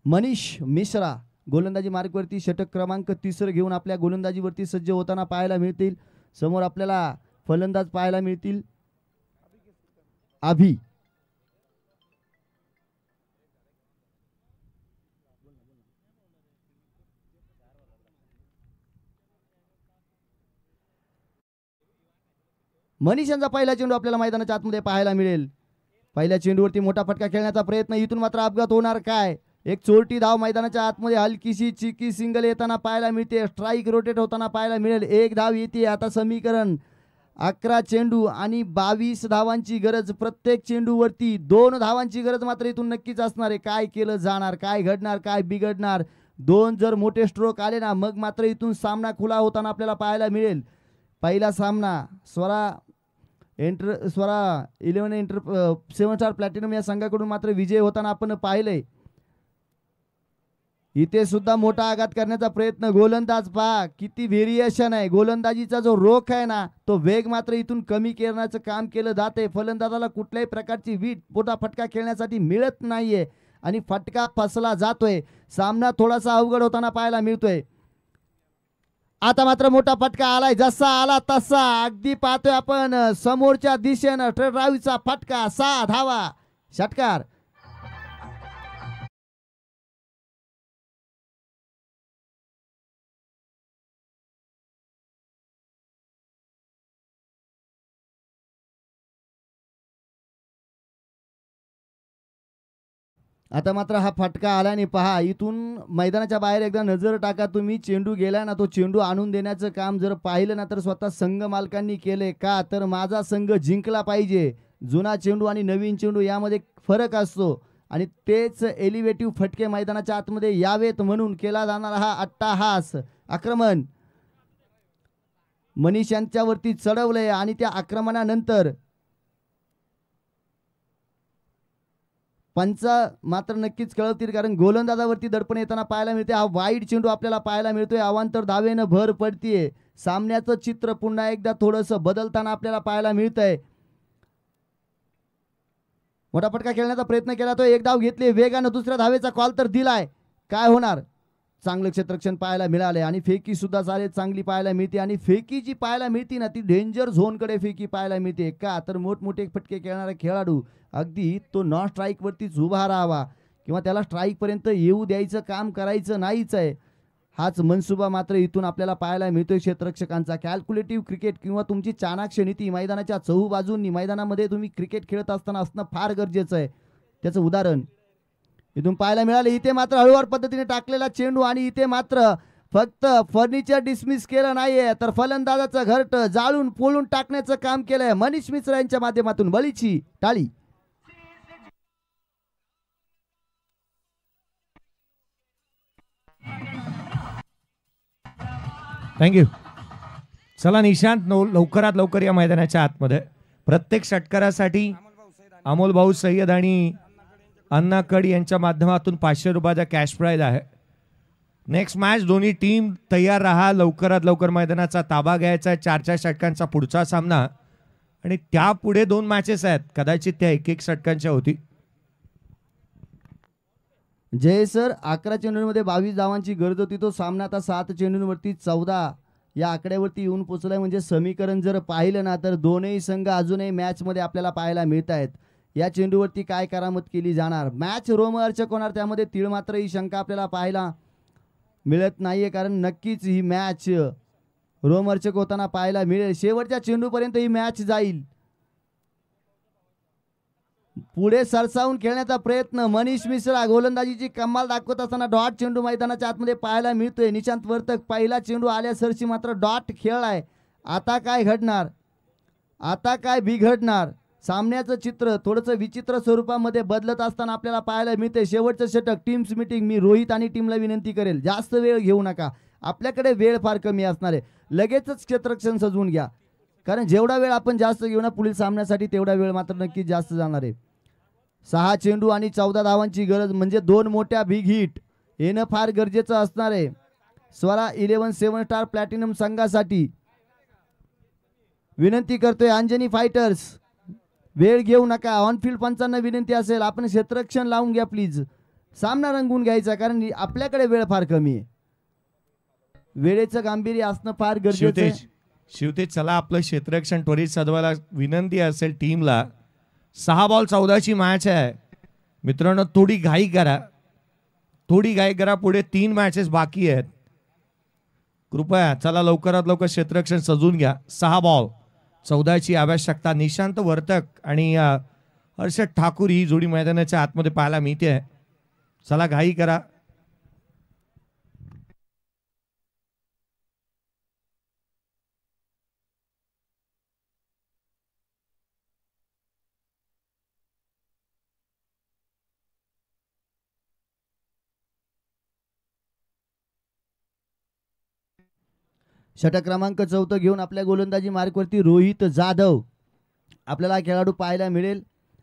मनीष मिश्रा गोलंदाजी मार्गवरती षटक क्रमांक 3 घेऊन आपल्या गोलंदाजीवरती सज्ज होताना पाहायला मिळतील. समोर आपल्याला फलंदाज पाहायला मिळतील अभि. मनीष यांचा पहिला चेंडू आपल्याला मैदानाच्या आतमध्ये पाहायला मिळेल. पहिल्या चेंडूवरती मोठा फटका खेळण्याचा प्रयत्न, इथून मात्र अपघात होणार काय. एक चोरटी धाव मैदानाच्या आतमध्ये हलकीशी चिकी सिंगल येताना पाहायला मिळते. स्ट्राईक रोटेट होताना पाहायला मिळेल. एक धाव येते. आता समीकरण 11 चेंडू आणि 22 धावांची गरज. प्रत्येक चेंडूवरती 2 धावांची गरज मात्र इथून नक्कीच असणार आहे. काय केलं जाणार, काय घडणार, काय बिघडणार. 2 जर मोठे स्ट्रोक आले ना मग मात्र इथून सामना खुला होताना आपल्याला पाहायला मिळेल. पहिला सामना स्वरा 7 स्टार प्लॅटिनम या संघाकडून मात्र विजय होताना आपण पाहिलंय. इथे सुद्धा मोठा आघात करण्याचा प्रयत्न. गोलंदाज पहा किती व्हेरिएशन आहे. गोलंदाजीचा जो रोख आहे ना तो वेग मात्र इथून कमी करण्याचं काम केलं जाते. फलंदाजाला कुठल्याही प्रकारची मोठा फटका खेळण्यासाठी मिळत नाहीये आणि फटका फसला जातोय. सामना थोडासा अवघड होताना पाहायला मिळतोय. आता मात्र मोठा फटका आलाय, जसा आला तसा अगदी पाहतोय आपण समोरच्या दिशेनं ड्राईव्हचा फटका. 6 धावा, षटकार. आता मात्र हा फटका आल्याने पहा इथून मैदानाच्या बाहेर एकदा नजर टाका तुम्ही. चेंडू गेला ना तो चेंडू आणून देण्याचं काम जर पाहिलं ना तर स्वतः संघ मालकांनी केले. का तर माझा संघ जिंकला पाहिजे. जुना चेंडू आणि नवीन चेंडू यामध्ये फरक असतो आणि तेच एलिव्हेटिव्ह फटके मैदानाच्या आतमध्ये यावेत म्हणून केला जाणारा हा अट्टाहास. आक्रमण मनीष यांच्यावरती चढवलंय आणि त्या आक्रमणानंतर पंच मात्र नक्कीच कळवतील, कारण गोलंदाजावरती दडपण येताना पाहायला मिळते. हा वाईड चेंडू आपल्याला पाहायला मिळतोय. अवांतर धावेनं भर पडतीये. सामन्याचं चित्र पुन्हा एकदा थोडंसं बदलताना आपल्याला पाहायला मिळतंय. मोठा फटका खेळण्याचा प्रयत्न केला तो. एक धाव घेतली वेगानं. दुसऱ्या धावेचा कॉल तर दिलाय. काय होणार. चांगलं क्षेत्ररक्षण पाहायला मिळाले आणि फेकी सुद्धा चांगली पाहायला मिळते. आणि फेकी जी पाहायला मिळते ना ती डेंजर झोनकडे फेकी पाहायला मिळते. का तर मोठमोठे फटके खेळणारा खेळाडू अगदी तो नॉन स्ट्राईकवरतीच उभा राहावा किंवा त्याला स्ट्राईकपर्यंत येऊ द्यायचं काम करायचं नाहीच आहे. हाच मनसुबा मात्र इथून आपल्याला पाहायला मिळतोय क्षेत्ररक्षकांचा. कॅल्क्युलेटिव्ह क्रिकेट किंवा तुमची चाणाक्ष नीती मैदानाच्या चहूबाजूंनी मैदानामध्ये तुम्ही क्रिकेट खेळत असताना असणं फार गरजेचं आहे. त्याचं उदाहरण इथून पाहायला मिळाले. इथे मात्र हळूवार पद्धतीने टाकलेला चेंडू आणि इथे मात्र फक्त फर्निचर डिसमिस केलं नाहीये तर फलंदाजाचं घरट जाळून पोळून टाकण्याचं काम केलंय. मनीष मिश्रा यांच्या माध्यमातून बळीची टाळी. थँक्यू. चला निशांत लवकरात लवकर या मैदानाच्या आतमध्ये. प्रत्येक षटकारासाठी अमोल भाऊ सय्यद आणि अण्णा कड यांच्या माध्यमातून 500 रुपयाचा कॅश प्राइज आहे. Next match. दोन्ही टीम तयार राहा. लवकरात लवकर मैदानाचा ताबा घ्यायचा. 4 षटकांचा पुढचा सामना आणि त्यापुढे 2 मॅचेस आहेत. कदाचित त्या 1-1 षटकांच्या होती. जय सर, 11 चेंडूंमध्ये 22 धावांची गरज होती. तो सामना आता 7 चेंडूंवरती 14 या आकड्यावरती येऊन पोचलाय. म्हणजे समीकरण जर पाहिलं ना तर दोनही संघ अजूनही मॅचमध्ये आपल्याला पाहायला मिळत आहेत. या चेंडूवरती काय करामत केली जाणार, मॅच रोमहर्षक होणार, त्यामध्ये तीळ मात्र ही शंका आपल्याला पाहायला मिळत नाहीये, कारण नक्कीच ही मॅच रोमहर्षक होताना पाहायला मिळेल. शेवटच्या चेंडूपर्यंत ही मॅच जाईल. पुढे सरसावून खेळण्याचा प्रयत्न, मनीष मिश्रा गोलंदाजीची कमाल दाखवत असताना डॉट चेंडू मैदानाच्या आतमध्ये पाहायला मिळतोय. निशांत वर्तक पहिला चेंडू आल्यासरशी मात्र डॉट खेळलाय. आता काय घडणार, आता काय बिघडणार, सामन्याचं चित्र थोडंसं विचित्र स्वरूपामध्ये बदलत असताना आपल्याला पाहायला मिळते. शेवटचं षटक, टीम्स मीटिंग. मी रोहित आणि टीमला विनंती करेल, जास्त वेळ घेऊ नका, आपल्याकडे वेळ फार कमी असणार आहे. लगेचच क्षेत्ररक्षण सजवून घ्या, कारण जेवढा वेळ आपण जास्त घेऊ ना पुढील सामन्यासाठी तेवढा वेळ मात्र नक्कीच जास्त जाणार आहे. 6 चेंडू आणि 14 धावांची गरज, म्हणजे 2 मोठ्या बिग हिट येणं फार गरजेचं असणार आहे. स्वरा 11 7 स्टार प्लॅटिनम संघासाठी विनंती करतोय. अंजनी फायटर्स, वेळ घेऊ नका. ऑनफिल्ड पंचांना विनंती असेल, आपण क्षेत्ररक्षण लावून घ्या प्लीज, सामना रंगवून घ्यायचा, कारण आपल्याकडे वेळ फार कमी आहे. वेळेचं गांभीर्य असणं फार गरजेचं आहे. शिवतेज चला आपलं क्षेत्ररक्षण त्वरित सजवायला विनंती असेल टीमला. 6 बॉल 14ची मॅच आहे मित्रांनो, थोडी घाई करा, थोडी घाई करा, पुढे 3 मॅचेस बाकी आहेत. कृपया चला लवकरात लवकर क्षेत्ररक्षण सजवून घ्या. 6 बॉल 14ची आवश्यकता. निशांत वर्तक आणि हर्षद ठाकूर ही जोडी मैदानाच्या आतमध्ये पाहायला मिळते. चला घाई करा. षटक क्रमांक 14 घेऊन आपल्या गोलंदाजी मार्कवरती रोहित जाधव आपल्याला खेळाडू पाहायला मिळेल.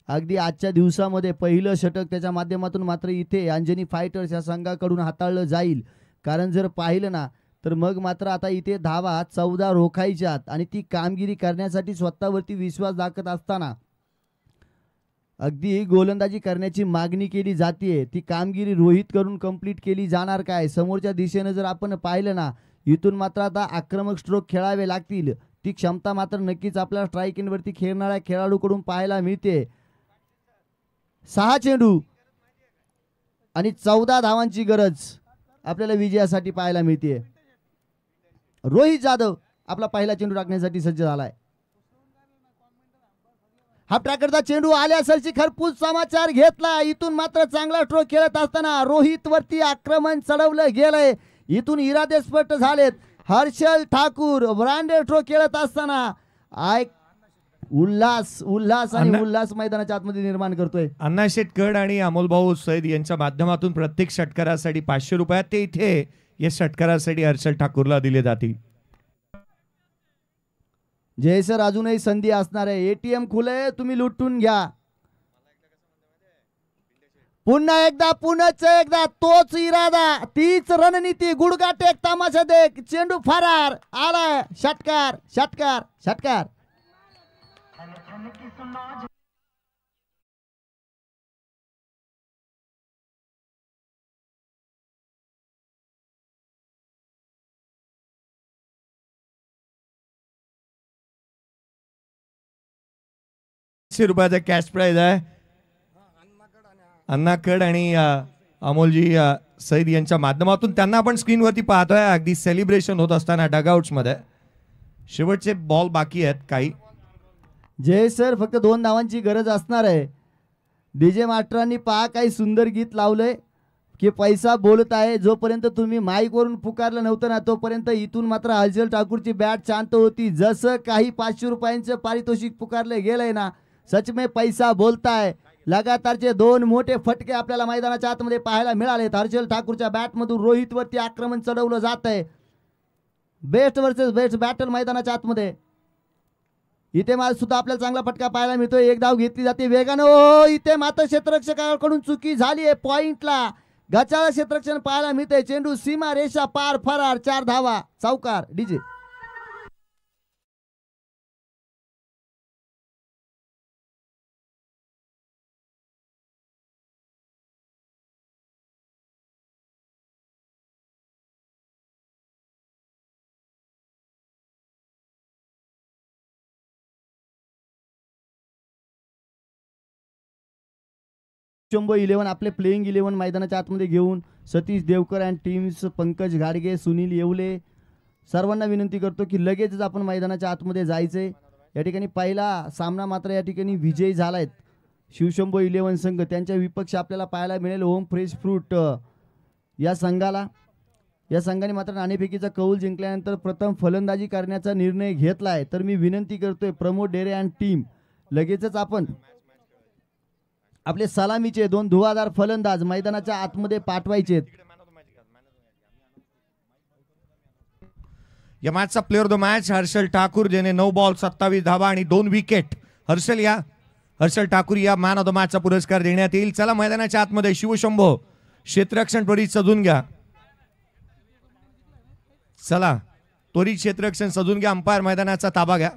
अगदी आजच्या दिवसामध्ये पहिलं षटक त्याच्या माध्यमातून मात्र इथे अंजनी फायटर्स या संघाकडून हाताळलं जाईल. कारण जर पाहिलं ना तर मग मात्र आता इथे धावा 14 रोखायच्यात आणि ती कामगिरी करण्यासाठी स्वतःवरती विश्वास दाखवत असताना अगदी गोलंदाजी करण्याची मागणी केली जाते. ती कामगिरी रोहित करून कंप्लीट केली जाणार काय, समोरच्या दिशेनं जर आपण पाहिलं ना इथून मात्र आता आक्रमक स्ट्रोक खेळावे लागतील. ती क्षमता मात्र नक्कीच आपल्याला स्ट्राईक एंडवरती खेळणाऱ्या खेळाडूकडून पाहायला मिळते. 6 चेंडू आणि 14 धावांची गरज आपल्याला विजयासाठी पाहायला मिळते. रोहित जाधव आपला पहिला चेंडू टाकण्यासाठी सज्ज झालाय. हा ट्रॅकरचा चेंडू आल्यासरची खरपूस समाचार घेतला. इथून मात्र चांगला स्ट्रोक खेळत असताना रोहित वरती आक्रमण चढवलं गेलंय. इथून इरादे स्पष्ट झालेत. हर्षल ठाकूर ब्रँडेड स्ट्रोक खेळत असताना उल्हास आणि उल्हास मैदानाच्या आतमध्ये निर्माण करतोय. अण्णा शेटकड आणि अमोल भाऊ सैद यांच्या माध्यमातून प्रत्येक षटकारासाठी 500 रुपये ते इथे या षटकारासाठी हर्षल ठाकूरला दिले जातील. जय सर, अजूनही संधी असणार आहे. एटीएम खुले, तुम्ही लुटून घ्या. पुन्हा एकदा तोच इरादा, तीच रणनीती. गुडगा टेक, तमाशा देख, चेंडू फरार आलाय. षटकार षटकार षटकार. रुपयाचा कॅश प्राइज आहे. अण्णाकड आणि अमोलजी सईद यांच्या माध्यमातून त्यांना आपण स्क्रीनवरती पाहतोय अगदी सेलिब्रेशन होत असताना डगआउट्स मध्ये. शेवटचे बॉल बाकी आहेत काही. जय सर, फक्त 2 धावांची गरज असणार आहे. डीजे मास्टरांनी पहा काही सुंदर गीत लावलंय की पैसा बोलत आहे. जोपर्यंत तुम्ही माईक वरून पुकारलं नव्हतं ना तोपर्यंत इथून मात्र हर्षल ठाकूरची बॅट शांत होती. जसं काही 500 रुपयांचं पारितोषिक पुकारले गेलंय ना, सच में पैसा बोलताय. लगातारचे 2 मोठे फटके आपल्याला मैदानाच्या आतमध्ये पाहायला मिळालेत. हर्षल ठाकूरच्या बॅटमधून रोहित वरती आक्रमण चढवलं जात आहे. बेस्ट वर्सेस बेस्ट बॅटल मैदानाच्या आतमध्ये. इथे मात्र सुद्धा आपल्याला चांगला फटका पाहायला मिळतोय. एक धाव घेतली जाते वेगानं. ओ, इथे मात्र क्षेत्ररक्षकाकडून चुकी झाली आहे. पॉइंटला गचाळ क्षेत्ररक्षण पाहायला मिळतंय. चेंडू सीमा रेषा पार, फरार. 4 धावा. चौकार. डीजे शिवशंभो 11 आपले प्लेइंग 11 मैदानाच्या आतमध्ये घेऊन सतीश देवकर अँड टीम्स, पंकज गाडगे, सुनील येवले सर्वांना विनंती करतो की लगेचच आपण मैदानाच्या आतमध्ये जायचे। या ठिकाणी पहिला सामना मात्र या ठिकाणी विजयी झालायत शिवशंभो 11 संघ। त्यांच्या विपक्ष आपल्याला पाहायला मिळेल होम फ्रेश फ्रूट या संघाला। या संघाने मात्र नाणेफेकीचा कौल जिंकल्यानंतर प्रथम फलंदाजी करण्याचा निर्णय घेतला आहे। तर मी विनंती करतोय प्रमोद डेरे अँड टीम लगेचच आपण आपले सलामीचे 2 धुवाधार फलंदाज मैदानाच्या आतमध्ये पाठवायचे। या मॅचचा player of the match Harshal Thakur, ज्याने 9 बॉल 27 धावा आणि 2 विकेट। हर्षल ठाकूर या मॅन ऑफ द मॅचचा पुरस्कार देण्यात येईल। चला मैदानाच्या आतमध्ये शिवशंभो क्षेत्ररक्षण त्वरित सजून घ्या। चला त्वरित क्षेत्ररक्षण सजून घ्या। अंपायर मैदानाचा ताबा घ्या।